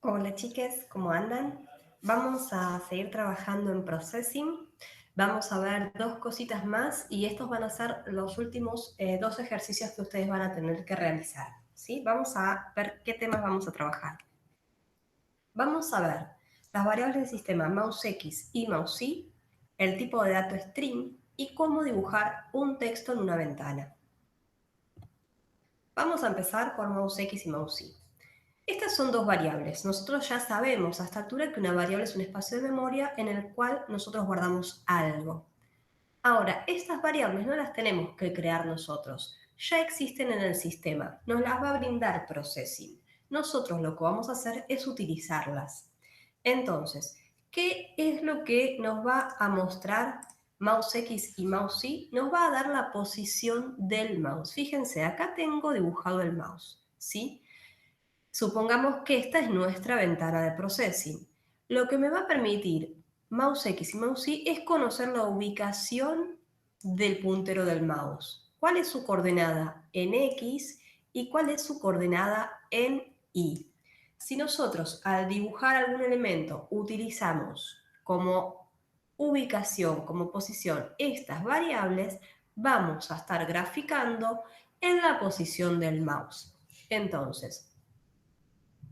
Hola chiques, ¿cómo andan? Vamos a seguir trabajando en Processing. Vamos a ver dos cositas más y estos van a ser los últimos dos ejercicios que ustedes van a tener que realizar. ¿Sí? Vamos a ver qué temas vamos a trabajar. Vamos a ver las variables del sistema MouseX y MouseY, el tipo de dato string y cómo dibujar un texto en una ventana. Vamos a empezar por MouseX y MouseY. Estas son dos variables. Nosotros ya sabemos a esta altura que una variable es un espacio de memoria en el cual nosotros guardamos algo. Ahora, estas variables no las tenemos que crear nosotros. Ya existen en el sistema. Nos las va a brindar Processing. Nosotros lo que vamos a hacer es utilizarlas. Entonces, ¿qué es lo que nos va a mostrar MouseX y MouseY? Nos va a dar la posición del mouse. Fíjense, acá tengo dibujado el mouse, ¿sí? Supongamos que esta es nuestra ventana de processing. Lo que me va a permitir MouseX y MouseY es conocer la ubicación del puntero del mouse. ¿Cuál es su coordenada en X y cuál es su coordenada en Y? Si nosotros al dibujar algún elemento utilizamos como ubicación, como posición estas variables, vamos a estar graficando en la posición del mouse. Entonces,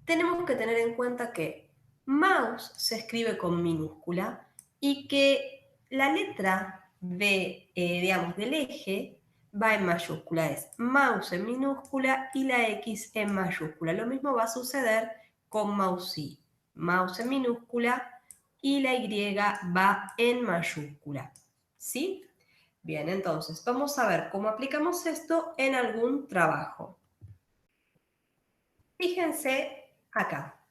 tenemos que tener en cuenta que mouse se escribe con minúscula y que la letra digamos, del eje va en mayúscula. Es mouse en minúscula y la X en mayúscula. Lo mismo va a suceder con mousey. Mouse en minúscula y la Y va en mayúscula. ¿Sí? Bien, entonces vamos a ver cómo aplicamos esto en algún trabajo. Fíjense acá.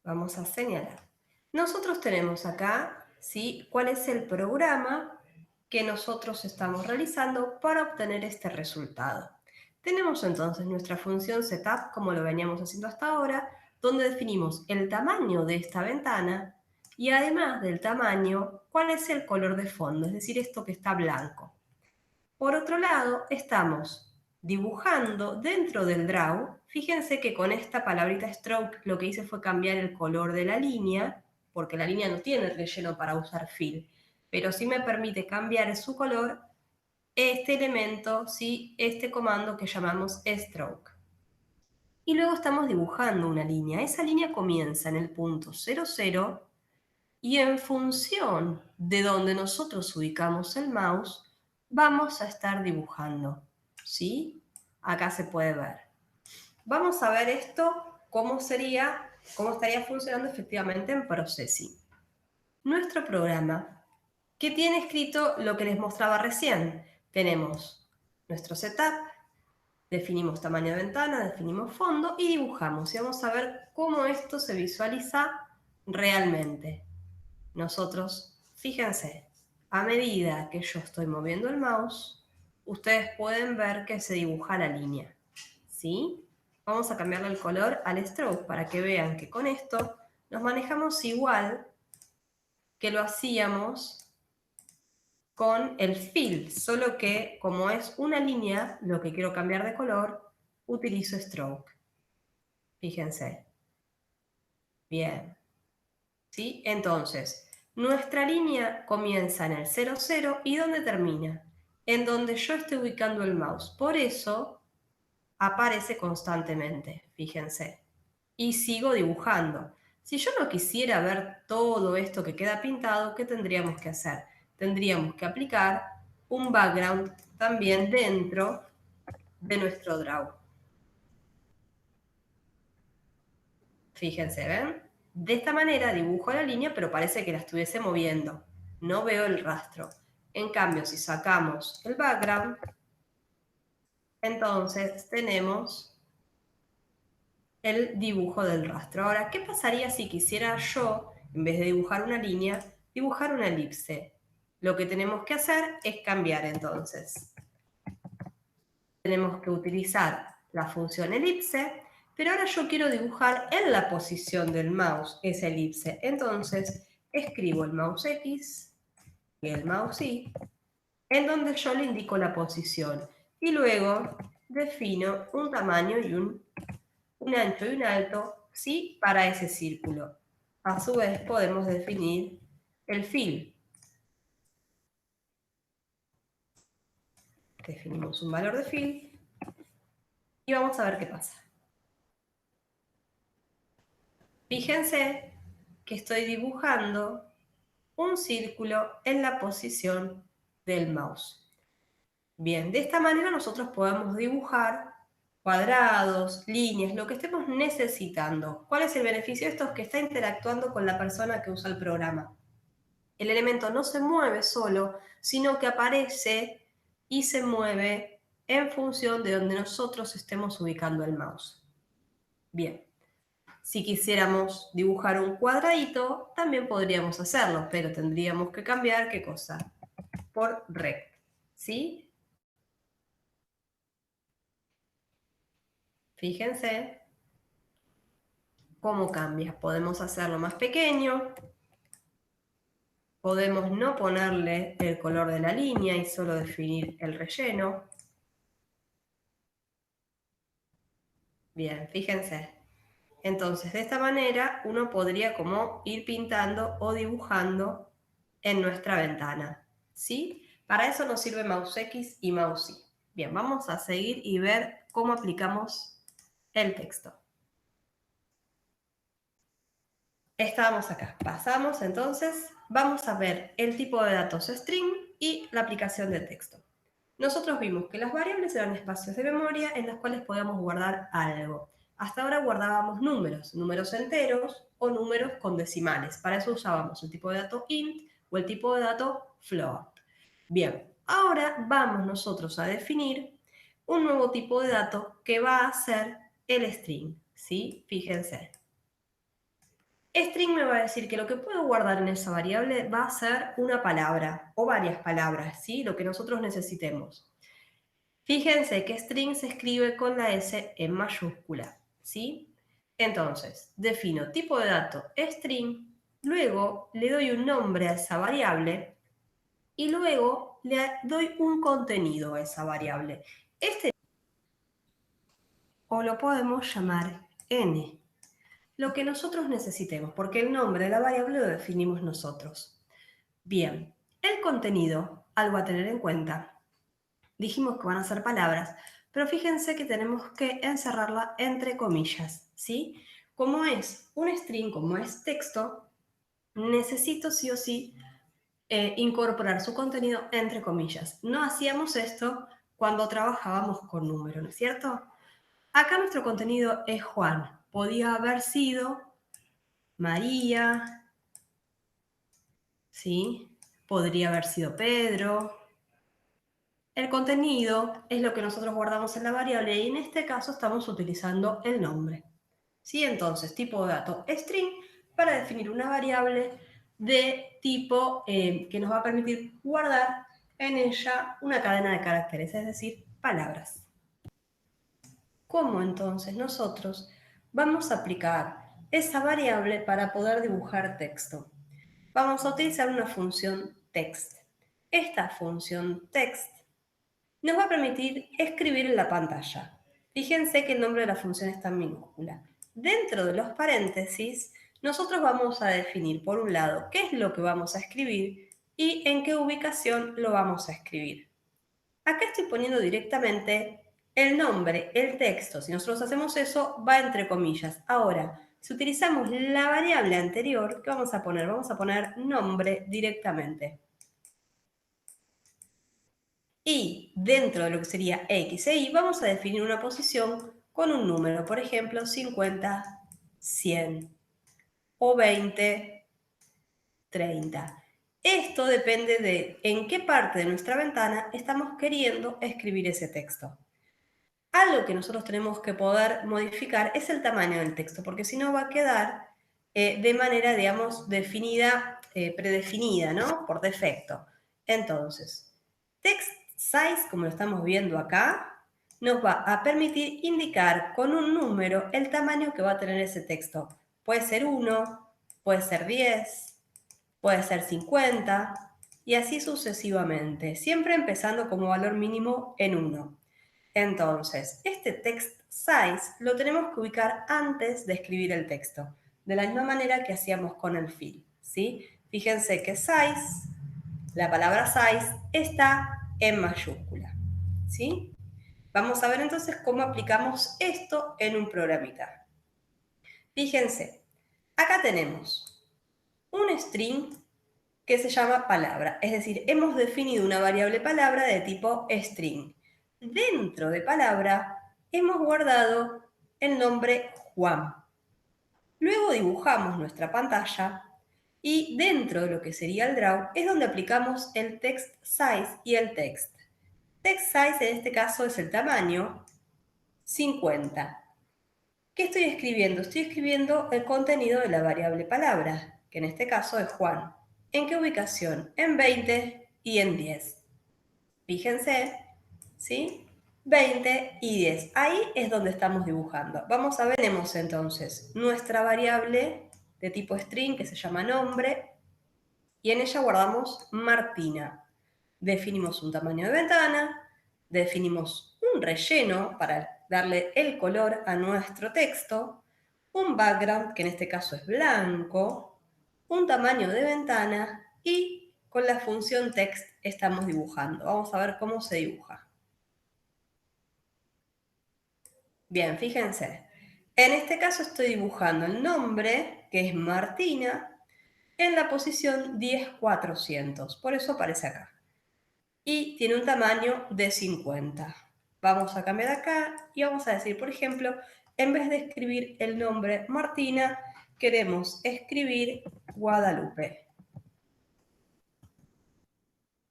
Vamos a señalar. Nosotros tenemos acá, ¿sí?, cuál es el programa que nosotros estamos realizando para obtener este resultado. Tenemos entonces nuestra función setup, como lo veníamos haciendo hasta ahora, donde definimos el tamaño de esta ventana y además del tamaño, cuál es el color de fondo, es decir, esto que está blanco. Por otro lado, estamos dibujando dentro del draw. Fíjense que con esta palabrita stroke lo que hice fue cambiar el color de la línea, porque la línea no tiene relleno para usar fill, pero sí me permite cambiar su color este elemento, ¿sí?, este comando que llamamos stroke. Y luego estamos dibujando una línea. Esa línea comienza en el punto 0, 0 y en función de donde nosotros ubicamos el mouse, vamos a estar dibujando, ¿sí? Acá se puede ver. Vamos a ver esto, cómo estaría funcionando efectivamente en Processing. Nuestro programa, que tiene escrito lo que les mostraba recién. Tenemos nuestro setup, definimos tamaño de ventana, definimos fondo y dibujamos. Y vamos a ver cómo esto se visualiza realmente. Nosotros, fíjense, a medida que yo estoy moviendo el mouse, ustedes pueden ver que se dibuja la línea, ¿sí? Vamos a cambiarle el color al stroke para que vean que con esto nos manejamos igual que lo hacíamos con el fill, solo que como es una línea, lo que quiero cambiar de color, utilizo stroke. Fíjense. Bien. ¿Sí? Entonces, nuestra línea comienza en el 0, 0 y ¿dónde termina? En donde yo estoy ubicando el mouse. Por eso aparece constantemente, fíjense. Y sigo dibujando. Si yo no quisiera ver todo esto que queda pintado, ¿qué tendríamos que hacer? Tendríamos que aplicar un background también dentro de nuestro draw. Fíjense, ¿ven? De esta manera dibujo la línea, pero parece que la estuviese moviendo. No veo el rastro. En cambio, si sacamos el background, entonces tenemos el dibujo del rastro. Ahora, ¿qué pasaría si quisiera yo, en vez de dibujar una línea, dibujar una elipse? Lo que tenemos que hacer es cambiar entonces. Tenemos que utilizar la función elipse, pero ahora yo quiero dibujar en la posición del mouse esa elipse. Entonces, escribo el mouse X y el mouse Y, en donde yo le indico la posición. Y luego defino un tamaño y un ancho y un alto ¿sí? Para ese círculo. A su vez podemos definir el fill. Definimos un valor de fill y vamos a ver qué pasa. Fíjense que estoy dibujando un círculo en la posición del mouse. Bien, de esta manera nosotros podemos dibujar cuadrados, líneas, lo que estemos necesitando. ¿Cuál es el beneficio de esto? Es que está interactuando con la persona que usa el programa. El elemento no se mueve solo, sino que aparece y se mueve en función de donde nosotros estemos ubicando el mouse. Bien, si quisiéramos dibujar un cuadradito, también podríamos hacerlo, pero tendríamos que cambiar, ¿qué cosa? Por rect, ¿sí? Fíjense cómo cambia. Podemos hacerlo más pequeño, podemos no ponerle el color de la línea y solo definir el relleno. Bien, fíjense. Entonces, de esta manera, uno podría como ir pintando o dibujando en nuestra ventana, ¿sí? Para eso nos sirve Mouse X y Mouse Y. Bien, vamos a seguir y ver cómo aplicamos el texto. Estábamos acá. Pasamos entonces, vamos a ver el tipo de datos string y la aplicación de texto. Nosotros vimos que las variables eran espacios de memoria en los cuales podíamos guardar algo. Hasta ahora guardábamos números, números enteros o números con decimales. Para eso usábamos el tipo de dato int o el tipo de dato float. Bien, ahora vamos nosotros a definir un nuevo tipo de dato que va a ser el string, ¿sí? Fíjense. String me va a decir que lo que puedo guardar en esa variable va a ser una palabra o varias palabras, ¿sí? Lo que nosotros necesitemos. Fíjense que string se escribe con la S en mayúscula, ¿sí? Entonces, defino tipo de dato string, luego le doy un nombre a esa variable y luego le doy un contenido a esa variable. O lo podemos llamar n, lo que nosotros necesitemos, porque el nombre de la variable lo definimos nosotros. Bien, el contenido, algo a tener en cuenta. Dijimos que van a ser palabras, pero fíjense que tenemos que encerrarla entre comillas, ¿sí? Como es un string, como es texto, necesito sí o sí incorporar su contenido entre comillas. No hacíamos esto cuando trabajábamos con números, ¿no es cierto? Acá nuestro contenido es Juan. Podía haber sido María, ¿sí? Podría haber sido Pedro. El contenido es lo que nosotros guardamos en la variable y en este caso estamos utilizando el nombre. ¿Sí? Entonces, tipo de dato string para definir una variable de tipo que nos va a permitir guardar en ella una cadena de caracteres, es decir, palabras. ¿Cómo entonces nosotros vamos a aplicar esa variable para poder dibujar texto? Vamos a utilizar una función text. Esta función text nos va a permitir escribir en la pantalla. Fíjense que el nombre de la función está en minúscula. Dentro de los paréntesis, nosotros vamos a definir, por un lado, qué es lo que vamos a escribir y en qué ubicación lo vamos a escribir. Acá estoy poniendo directamente el nombre, el texto. Si nosotros hacemos eso, va entre comillas. Ahora, si utilizamos la variable anterior, ¿qué vamos a poner? Vamos a poner nombre directamente. Y dentro de lo que sería X e Y vamos a definir una posición con un número, por ejemplo, 50, 100 o 20, 30. Esto depende de en qué parte de nuestra ventana estamos queriendo escribir ese texto. Algo que nosotros tenemos que poder modificar es el tamaño del texto, porque si no va a quedar de manera, digamos, definida, predefinida, ¿no? Por defecto. Entonces, text size, como lo estamos viendo acá, nos va a permitir indicar con un número el tamaño que va a tener ese texto. Puede ser 1, puede ser 10, puede ser 50 y así sucesivamente, siempre empezando como valor mínimo en 1. Entonces, este text size lo tenemos que ubicar antes de escribir el texto, de la misma manera que hacíamos con el fill, ¿sí? Fíjense que size, la palabra size, está en mayúscula, ¿sí? Vamos a ver entonces cómo aplicamos esto en un programita. Fíjense, acá tenemos un string que se llama palabra, es decir, hemos definido una variable palabra de tipo string. Dentro de palabra hemos guardado el nombre Juan. Luego dibujamos nuestra pantalla y dentro de lo que sería el draw es donde aplicamos el text size y el text. Text size en este caso es el tamaño 50. ¿Qué estoy escribiendo? Estoy escribiendo el contenido de la variable palabra, que en este caso es Juan. ¿En qué ubicación? En 20 y en 10. Fíjense, ¿sí? 20 y 10. Ahí es donde estamos dibujando. Vamos a ver, tenemos entonces nuestra variable de tipo string que se llama nombre y en ella guardamos Martina. Definimos un tamaño de ventana, definimos un relleno para darle el color a nuestro texto, un background, que en este caso es blanco, un tamaño de ventana y con la función text estamos dibujando. Vamos a ver cómo se dibuja. Bien, fíjense. En este caso estoy dibujando el nombre, que es Martina, en la posición 10,400. Por eso aparece acá. Y tiene un tamaño de 50. Vamos a cambiar acá y vamos a decir, por ejemplo, en vez de escribir el nombre Martina, queremos escribir Guadalupe.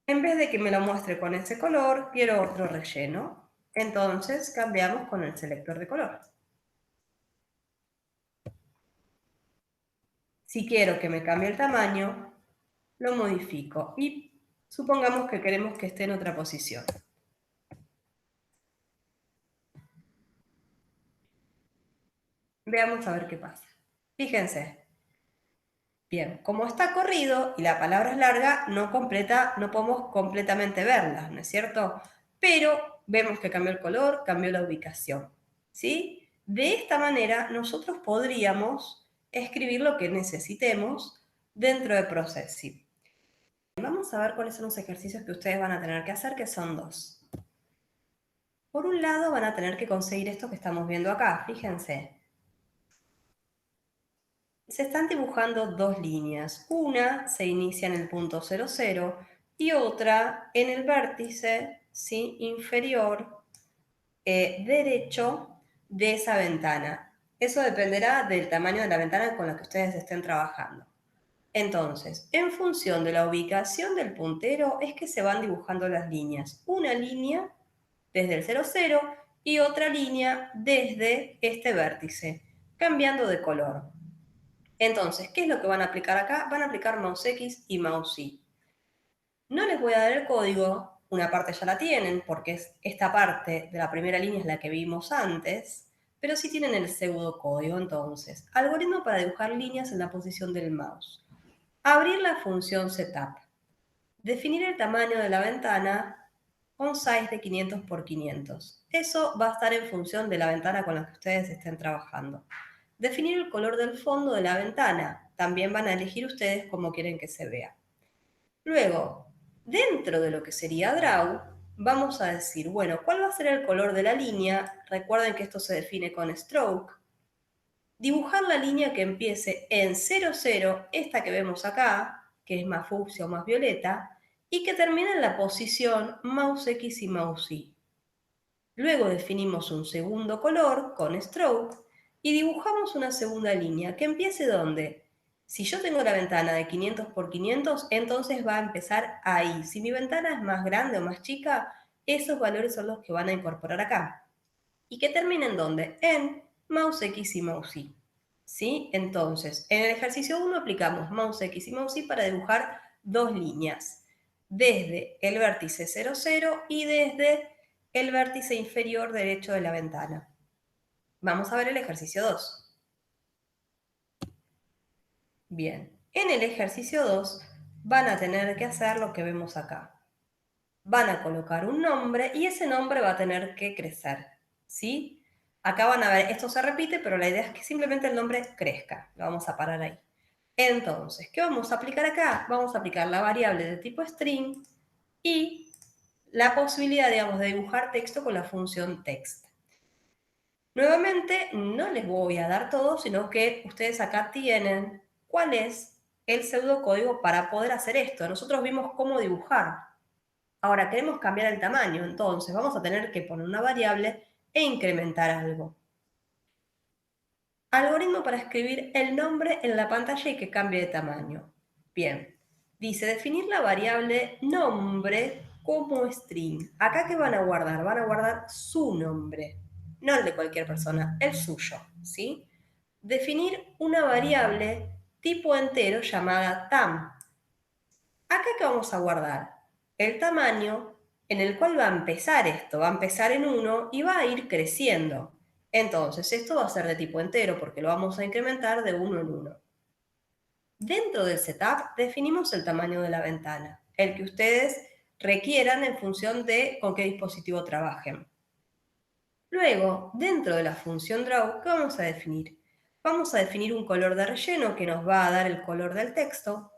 En vez de que me lo muestre con ese color, quiero otro relleno. Entonces cambiamos con el selector de color. Si quiero que me cambie el tamaño, lo modifico y supongamos que queremos que esté en otra posición. Veamos a ver qué pasa. Fíjense. Bien, como está corrido y la palabra es larga, no podemos completamente verla, ¿no es cierto? Pero vemos que cambió el color, cambió la ubicación, ¿sí? De esta manera nosotros podríamos escribir lo que necesitemos dentro de Processing. Vamos a ver cuáles son los ejercicios que ustedes van a tener que hacer, que son dos. Por un lado van a tener que conseguir esto que estamos viendo acá, fíjense. Se están dibujando dos líneas. Una se inicia en el punto 0, 0 y otra en el vértice, ¿sí?, inferior derecho de esa ventana. Eso dependerá del tamaño de la ventana con la que ustedes estén trabajando. Entonces, en función de la ubicación del puntero es que se van dibujando las líneas. Una línea desde el 0, 0 y otra línea desde este vértice, cambiando de color. Entonces, ¿qué es lo que van a aplicar acá? Van a aplicar mouse X y mouse Y. No les voy a dar el código, una parte ya la tienen, porque esta parte de la primera línea es la que vimos antes, pero sí tienen el pseudocódigo. Entonces, algoritmo para dibujar líneas en la posición del mouse. Abrir la función setup. Definir el tamaño de la ventana con size de 500 por 500. Eso va a estar en función de la ventana con la que ustedes estén trabajando. Definir el color del fondo de la ventana. También van a elegir ustedes cómo quieren que se vea. Luego, dentro de lo que sería Draw, vamos a decir, bueno, ¿cuál va a ser el color de la línea? Recuerden que esto se define con stroke. Dibujar la línea que empiece en 0, 0, esta que vemos acá, que es más fucsia o más violeta, y que termine en la posición mouse X y mouse Y. Luego definimos un segundo color con stroke y dibujamos una segunda línea que empiece ¿dónde? Si yo tengo la ventana de 500 por 500, entonces va a empezar ahí. Si mi ventana es más grande o más chica, esos valores son los que van a incorporar acá. ¿Y que terminen dónde? En mouse X y mouse Y. ¿Sí? Entonces, en el ejercicio 1 aplicamos mouse X y mouse Y para dibujar dos líneas. Desde el vértice 0, 0 y desde el vértice inferior derecho de la ventana. Vamos a ver el ejercicio 2. Bien, en el ejercicio 2 van a tener que hacer lo que vemos acá. van a colocar un nombre y ese nombre va a tener que crecer, ¿sí? Acá van a ver, esto se repite, pero la idea es que simplemente el nombre crezca. Lo vamos a parar ahí. Entonces, ¿qué vamos a aplicar acá? Vamos a aplicar la variable de tipo string y la posibilidad, digamos, de dibujar texto con la función text. Nuevamente, no les voy a dar todo, sino que ustedes acá tienen cuál es el pseudocódigo para poder hacer esto. Nosotros vimos cómo dibujar. Ahora queremos cambiar el tamaño, entonces vamos a tener que poner una variable e incrementar algo. Algoritmo para escribir el nombre en la pantalla y que cambie de tamaño. Bien, dice definir la variable nombre como string. ¿Acá qué van a guardar? Van a guardar su nombre, no el de cualquier persona, el suyo, ¿sí? Definir una variable tipo entero llamada tam. ¿Acá qué vamos a guardar? El tamaño en el cual va a empezar esto. Va a empezar en 1 y va a ir creciendo. Entonces, esto va a ser de tipo entero porque lo vamos a incrementar de 1 en 1. Dentro del setup definimos el tamaño de la ventana, el que ustedes requieran en función de con qué dispositivo trabajen. Luego, dentro de la función draw, ¿qué vamos a definir? Vamos a definir un color de relleno que nos va a dar el color del texto.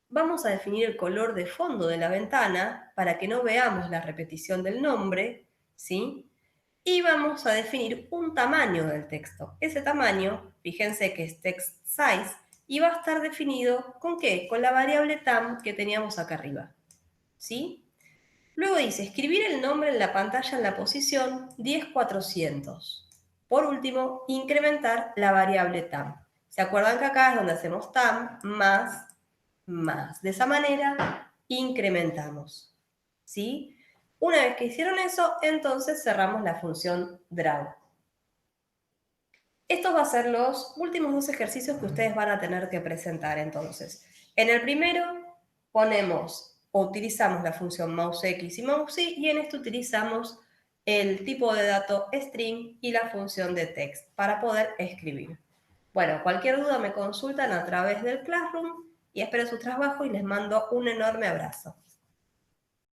Vamos a definir el color de fondo de la ventana para que no veamos la repetición del nombre, ¿sí? Y vamos a definir un tamaño del texto. Ese tamaño, fíjense que es text size, y va a estar definido ¿con qué? Con la variable tam que teníamos acá arriba, ¿sí? Luego dice, escribir el nombre en la pantalla en la posición 10400. Por último, incrementar la variable tam. ¿Se acuerdan que acá es donde hacemos tam más más? De esa manera, incrementamos, ¿sí? Una vez que hicieron eso, entonces cerramos la función draw. Estos van a ser los últimos dos ejercicios que ustedes van a tener que presentar, entonces. En el primero, ponemos o utilizamos la función mouseX y mousey, y en este utilizamos el tipo de dato string y la función de text para poder escribir. Bueno, cualquier duda me consultan a través del Classroom y espero su trabajo y les mando un enorme abrazo.